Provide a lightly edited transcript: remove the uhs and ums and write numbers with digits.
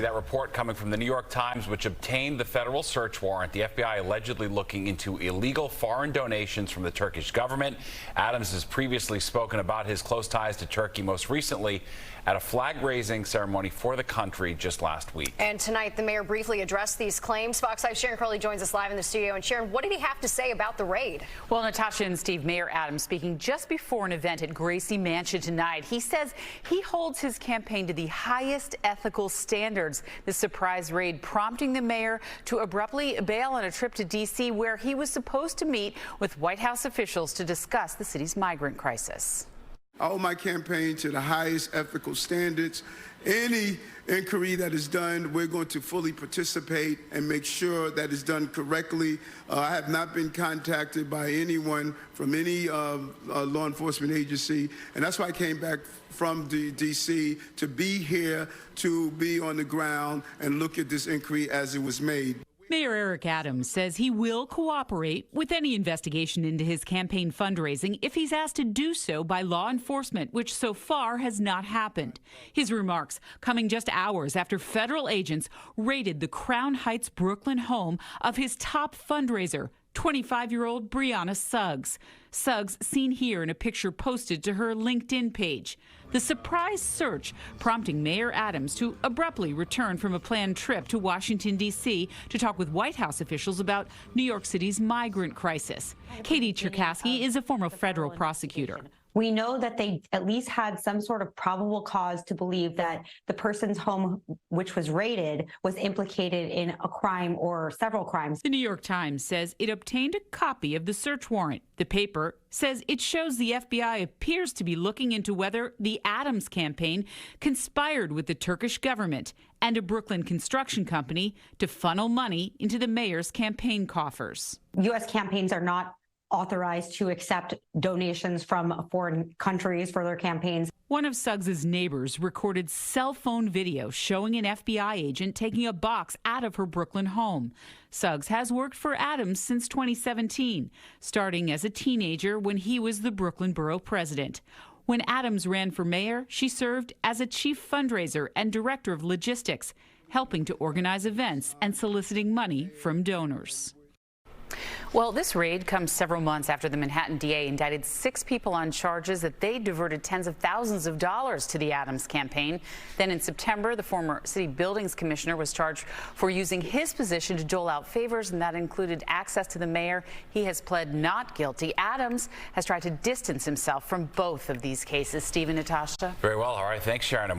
That report coming from the New York Times, which obtained the federal search warrant. The FBI allegedly looking into illegal foreign donations from the Turkish government. Adams has previously spoken about his close ties to Turkey, most recently at a flag-raising ceremony for the country just last week. And tonight, the mayor briefly addressed these claims. Fox 5's Sharon Crowley joins us live in the studio. And Sharon, what did he have to say about the raid? Well, Natasha and Steve, Mayor Adams speaking just before an event at Gracie Mansion tonight. He says he holds his campaign to the highest ethical standards. The surprise raid prompting the mayor to abruptly bail on a trip to D.C., where he was supposed to meet with White House officials to discuss the city's migrant crisis. I owe my campaign to the highest ethical standards. Any inquiry that is done, we're going to fully participate and make sure that it's done correctly. I have not been contacted by anyone from any law enforcement agency, and that's why I came back from D.C. to be here, to be on the ground and look at this inquiry as it was made. Mayor Eric Adams says he will cooperate with any investigation into his campaign fundraising if he's asked to do so by law enforcement, which so far has not happened. His remarks coming just hours after federal agents raided the Crown Heights, Brooklyn home of his top fundraiser, 25-year-old Brianna Suggs. Suggs seen here in a picture posted to her LinkedIn page. The surprise search prompting Mayor Adams to abruptly return from a planned trip to Washington, D.C. to talk with White House officials about New York City's migrant crisis. Katie Cherkasky is a former federal prosecutor. We know that they at least had some sort of probable cause to believe that the person's home, which was raided, was implicated in a crime or several crimes. The New York Times says it obtained a copy of the search warrant. The paper says it shows the FBI appears to be looking into whether the Adams campaign conspired with the Turkish government and a Brooklyn construction company to funnel money into the mayor's campaign coffers. U.S. campaigns are not authorized to accept donations from foreign countries for their campaigns. One of Suggs's neighbors recorded cell phone video showing an FBI agent taking a box out of her Brooklyn home. Suggs has worked for Adams since 2017, starting as a teenager when he was the Brooklyn borough president. When Adams ran for mayor, she served as a chief fundraiser and director of logistics, helping to organize events and soliciting money from donors. Well, this raid comes several months after the Manhattan DA indicted 6 people on charges that they diverted tens of thousands of dollars to the Adams campaign. Then in September, the former city buildings commissioner was charged for using his position to dole out favors, and that included access to the mayor. He has pled not guilty. Adams has tried to distance himself from both of these cases. Steve and Natasha. Very well. All right. Thanks, Sharon.